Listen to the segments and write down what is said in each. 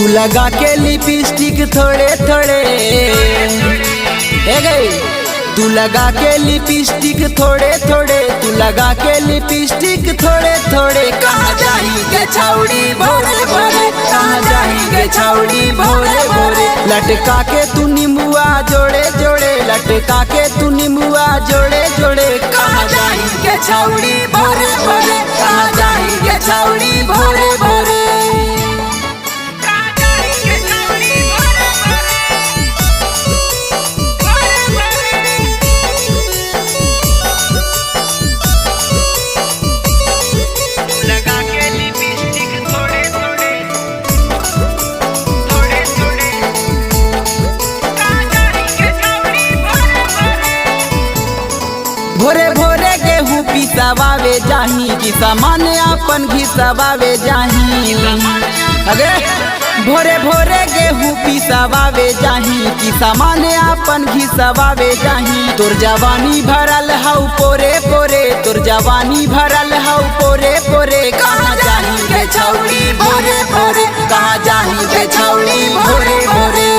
तू लगा के लिपस्टिक थोड़े थोड़े गई, तू लगा के लिपस्टिक थोड़े थोड़े, तू लगा के लिपस्टिक थोड़े थोड़े। कहाँ जाएंगे छाउड़ी भोरे भोरे, कहाँ जाएंगे छाउड़ी भोरे भोरे। लटका के तू नींबुआ जोड़े जोड़े, लटका के तू नींबुआ जोड़े जोड़े। कहाँ जाएंगे छाउड़ी भोरे भोरे, कहाँ जाएंगे छाउड़ी भोरे भोरे। भोरे भोरे गेहूँ पिसवावे जाही, कि सामान अपन घिसवावे जाही। अगे भोरे भोरे गेहूँ पिसवावे जाही, कि सामान अपन घिसवावे जाही। तोर जवानी भरल हऊ पोरे पोरे, तोर जवानी भरल हऊ पोरे पोरे। कहाँ जाएंगे छाउड़ी भोरे भोरे, कहाँ जाएंगे छाउड़ी भोरे भोरे।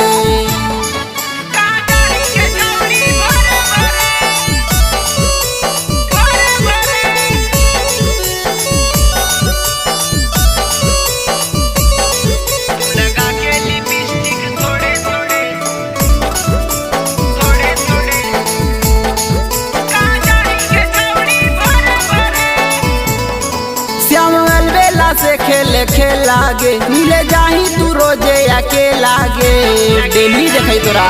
से खेले खेलागे, मिले जाही तू रोजे अकेलागे। डेली देखई तोरा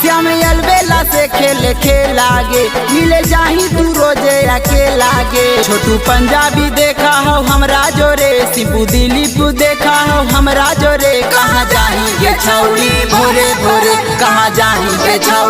श्याम अलबेला से खेले खेलागे, मिले जाही तू रोजे अकेलागे। छोटू पंजाबी देखा हो हमरा जोरे, सिपू दिलीप देखा हो हमरा जोरे। कहाँ जाएंगे छाउड़ी भोरे भोरे, कहाँ जाएंगे छाउड़ी।